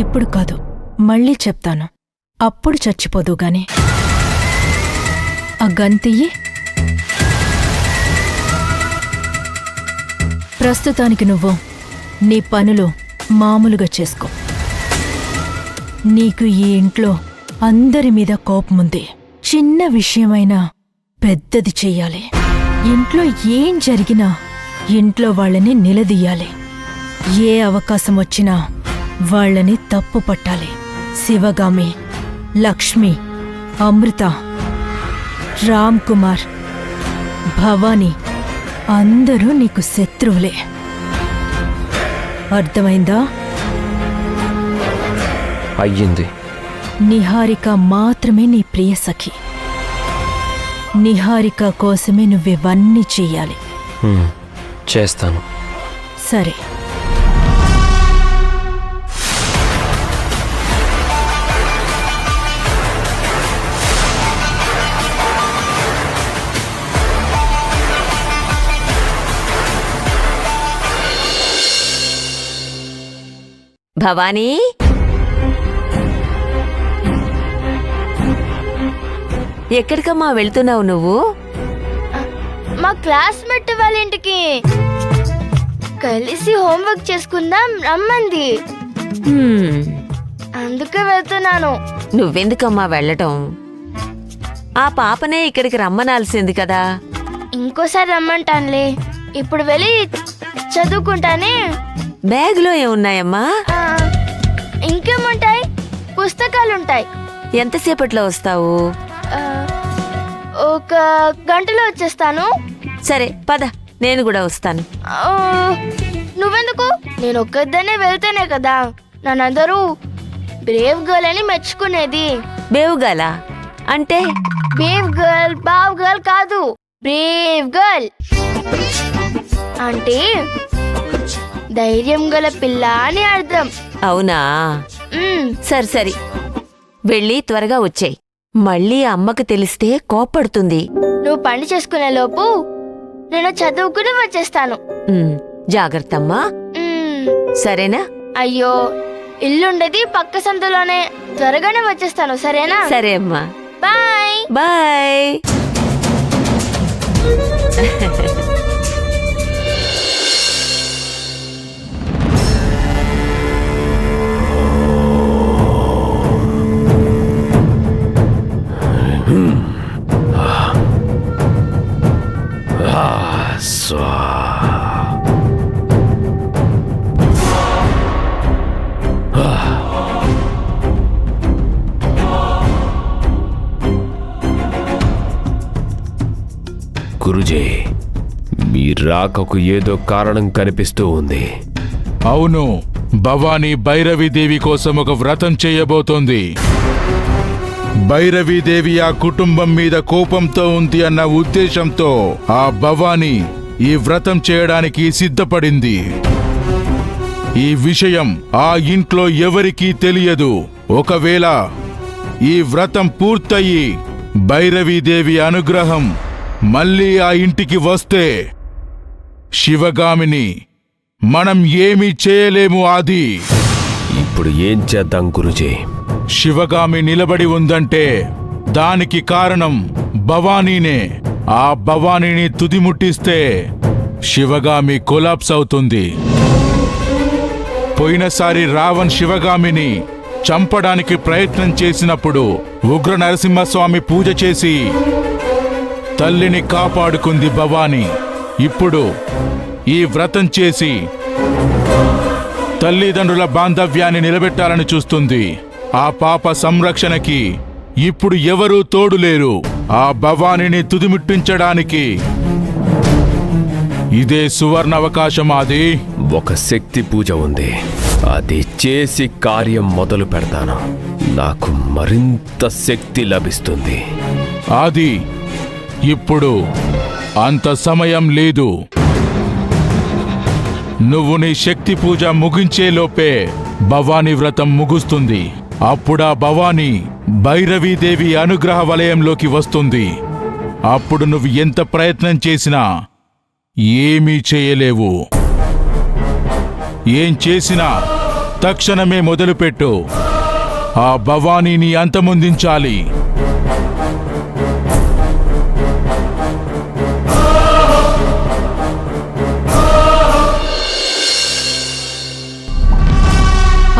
ఇప్పుడు కాదు, మళ్ళీ చెప్తాను. అప్పుడు చచ్చిపోదుగాని. ఆ గంతియ్యి. ప్రస్తుతానికి నువ్వు నీ పనులు మామూలుగా చేసుకో. నీకు ఈ ఇంట్లో అందరి మీద కోపముంది. చిన్న విషయమైనా పెద్దది చెయ్యాలి. ఇంట్లో ఏం జరిగినా ఇంట్లో వాళ్ళని నిలదీయాలి. ఏ అవకాశం వచ్చినా వాళ్ళని తప్పు పట్టాలి. శివగామి, లక్ష్మి, అమృత, రామ్ కుమార్, భవానీ అందరూ నీకు శత్రువులే. అర్థమైందా? అయ్యింది. నిహారిక మాత్రమే నీ ప్రియ సఖి. నిహారిక కోసమే నువ్వివన్నీ చెయ్యాలి. చేస్తాను. సరే. భవానీ, ఎక్కడికమ్మా వెళ్తున్నావు నువ్వు? మా క్లాస్మేట్ వాళ్ళ ఇంటికి. కలిసి హోంవర్క్ చేసుకుందాం రమ్మంది. అందుకే వెళ్తున్నాను. నువ్వెందుకమ్మా వెళ్ళటం? ఆ పాపనే ఇక్కడికి రమ్మనాల్సింది కదా. ఇంకోసారి రమ్మంటానులే. ఇప్పుడు వెళ్ళి చదువుకుంటానే. బ్యాగులో ఏమున్నాయమ్మా? ఇంకేముంటాయి? పుస్తకాలుంటాయి. ఎంతసేపట్లో వస్తావు? ఒక గంటలో వచ్చేస్తాను. సరే పద, నేను కూడా వస్తాను. నువ్వెందుకు? నేను ఒక్కదాన్నే వెళ్తేనే కదా నన్నందరూ బ్రేవ్ గర్ల్ అని మెచ్చుకునేది. బేవుగాలా అంటే? బ్రేవ్ గర్ల్, బావ్ గర్ల్ కాదు, బ్రేవ్ గర్ల్ అంటే ధైర్యం గల పిల్ల అని అర్థం. అవునా? సరే సరే, వెళ్ళి త్వరగా వచ్చేయ్. మళ్ళీ అమ్మకు తెలిస్తే కోప్పడుతుంది. నువ్వు పని చేసుకునే లోపు నేను చదువుకుని వచ్చేస్తాను. జాగ్రత్తమ్మా. సరేనా? అయ్యో, ఇల్లుండేది పక్క సందులోనే. త్వరగానే వచ్చేస్తాను, సరేనా? సరే అమ్మా. Bye bye. గురుజీ, మీ రాకకు ఏదో కారణం కనిపిస్తూ ఉంది. అవును, భవానీ భైరవీదేవి కోసం ఒక వ్రతం చేయబోతోంది. భైరవీదేవి ఆ కుటుంబం మీద కోపంతో ఉంది అన్న ఉద్దేశంతో ఆ భవానీ ఈ వ్రతం చేయడానికి సిద్ధపడింది. ఈ విషయం ఆ ఇంట్లో ఎవరికీ తెలియదు. ఒకవేళ ఈ వ్రతం పూర్తయి భైరవీదేవి అనుగ్రహం మళ్ళీ ఆ ఇంటికి వస్తే శివగామిని మనం ఏమీ చేయలేము. ఆది, ఇప్పుడు ఏం చేద్దాం గురుజీ? శివగామి నిలబడి ఉందంటే దానికి కారణం భవానీనే. ఆ భవానీని తుదిముట్టిస్తే శివగామి కొలాప్స్ అవుతుంది. పోయినసారి రావణ్ శివగామిని చంపడానికి ప్రయత్నం చేసినప్పుడు ఉగ్ర నరసింహస్వామి పూజ చేసి తల్లిని కాపాడుకుంది భవానీ. ఇప్పుడు ఈ వ్రతం చేసి తల్లిదండ్రుల బాంధవ్యాన్ని నిలబెట్టాలని చూస్తుంది. ఆ పాప సంరక్షణకి ఇప్పుడు ఎవరూ తోడులేరు. ఆ భవానీని తుదిముట్టించడానికి ఇదే సువర్ణ అవకాశం. ఆది, ఒక శక్తి పూజ ఉంది. అది చేసి కార్యం మొదలు పెడతాను. నాకు మరింత శక్తి లభిస్తుంది. ఆది, ఇప్పుడు అంత సమయం లేదు. నువ్వు నీ శక్తి పూజ ముగించేలోపే భవానీ వ్రతం ముగుస్తుంది. అప్పుడా భవానీ భైరవీదేవి అనుగ్రహ వలయంలోకి వస్తుంది. అప్పుడు నువ్వు ఎంత ప్రయత్నం చేసినా ఏమీ చేయలేవు. ఏం చేసినా తక్షణమే మొదలుపెట్టు. ఆ భవానీని అంతమొందించాలి.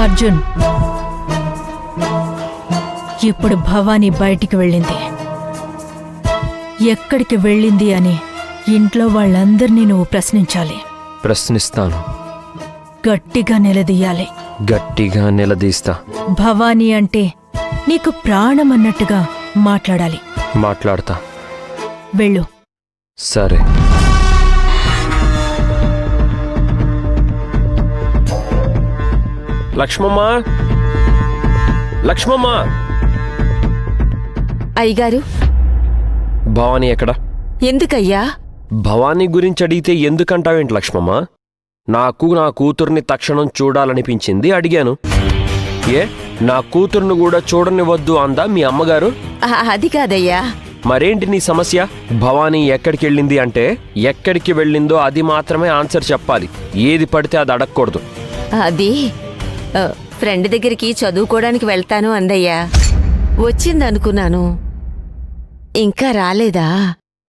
అర్జున్, ఇప్పుడు భవానీ బయటికి వెళ్ళింది. ఎక్కడికి వెళ్ళింది అని ఇంట్లో వాళ్ళందరినీ నువ్వు ప్రశ్నించాలి. ప్రశ్నిస్తాను. గట్టిగా నిలదీయాలి. గట్టిగా నిలదీస్తా. భవానీ అంటే నీకు ప్రాణం అన్నట్టుగా మాట్లాడాలి. మాట్లాడతా. వెళ్ళు. సరే. లక్ష్మమ్మ, లక్ష్మమ్మ. అయ్యగారు, భవానీ ఎక్కడ? ఎందుకయ్యా? భవానీ గురించి అడిగితే ఎందుకంటావేంటి లక్ష్మమ్మ? నాకు నా కూతుర్ని తక్షణం చూడాలనిపించింది, అడిగాను. ఏ, నా కూతుర్ను కూడా చూడనివద్దు అందా మీ అమ్మగారు? అది కాదయ్యా. మరేంటి నీ సమస్య? భవానీ ఎక్కడికి వెళ్ళింది అంటే ఎక్కడికి వెళ్ళిందో అది మాత్రమే ఆన్సర్ చెప్పాలి. ఏది పడితే అది అడగకూడదు. అది ఫ్రెండ్ దగ్గరికి చదువుకోవడానికి వెళ్తాను అందయ్యా. వచ్చిందనుకున్నాను, ఇంకా రాలేదా?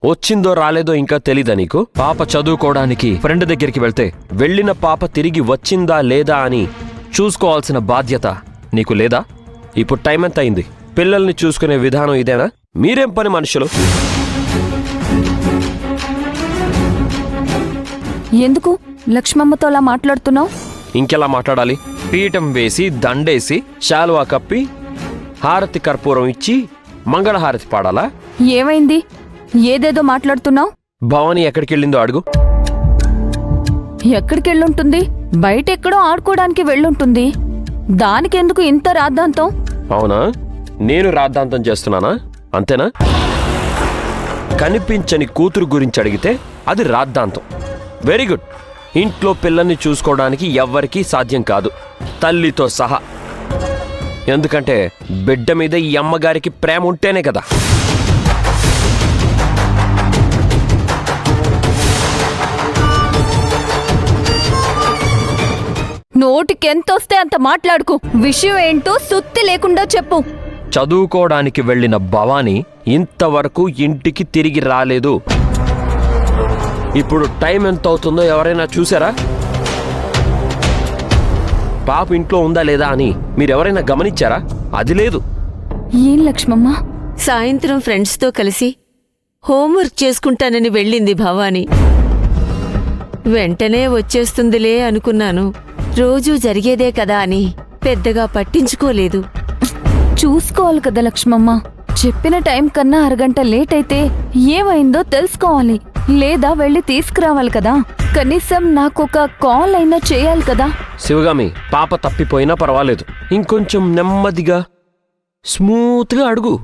వచ్చిందో రాలేదో ఇంకా తెలీదా నీకు? పాప చదువుకోవడానికి ఫ్రెండ్ దగ్గరికి వెళ్తే వెళ్ళిన పాప తిరిగి వచ్చిందా లేదా అని చూసుకోవాల్సిన బాధ్యత నీకు లేదా? ఇప్పుడు టైం ఎంత అయింది? పిల్లల్ని చూసుకునే విధానం ఇదేనా? మీరేం పని మనుషులు? ఎందుకు లక్ష్మమ్మతో అలా మాట్లాడుతున్నావు? ఇంకెలా మాట్లాడాలి? పీఠం వేసి దండేసి శాలువా కప్పి హారతి కర్పూరం ఇచ్చి మంగళహారతి పాడాలా? ఏమైంది? ఏదేదో మాట్లాడుతున్నావు. భవానీ ఎక్కడికెళ్ళిందో అడుగు. ఎక్కడికెళ్ళుంటుంది? బయటెక్కడో ఆడుకోవడానికి వెళ్ళుంటుంది. దానికెందుకు ఇంత రాద్ధాంతం? అవునా? నేను రాద్ధాంతం చేస్తున్నానా? అంతేనా? కనిపించని కూతురు గురించి అడిగితే అది రాద్ధాంతం. Very good. ఇంట్లో పిల్లల్ని చూసుకోవడానికి ఎవ్వరికీ సాధ్యం కాదు, తల్లితో సహా. ఎందుకంటే బిడ్డ మీద ఈ అమ్మగారికి ప్రేమ ఉంటేనే కదా. నోటికెంతొస్తే అంత మాట్లాడుకు. విషయం ఏంటో సుత్తి లేకుండా చెప్పు. చదువుకోవడానికి వెళ్ళిన భవానీ ఇంతవరకు ఇంటికి తిరిగి రాలేదు. ఇప్పుడు టైం ఎంత అవుతుందో ఎవరైనా చూసారా? పాప ఇంట్లో ఉందా లేదా అని మీరెవరైనా గమనించారా? అది లేదు. ఏం లక్ష్మమ్మ? సాయంత్రం ఫ్రెండ్స్తో కలిసి హోంవర్క్ చేసుకుంటానని వెళ్ళింది భవానీ. వెంటనే వచ్చేస్తుందిలే అనుకున్నాను. రోజూ జరిగేదే కదా అని పెద్దగా పట్టించుకోలేదు. చూసుకోవాలి కదా లక్ష్మమ్మ. చెప్పిన టైం కన్నా అరగంట లేట్ అయితే ఏమైందో తెలుసుకోవాలి, లేదా వెళ్ళి తీసుకురావాలి కదా. కనీసం నాకొక కాల్ అయినా చేయాలి కదా. శివగామి, పాప తప్పిపోయినా పర్వాలేదు, ఇంకొంచెం నెమ్మదిగా స్మూత్గా అడుగు.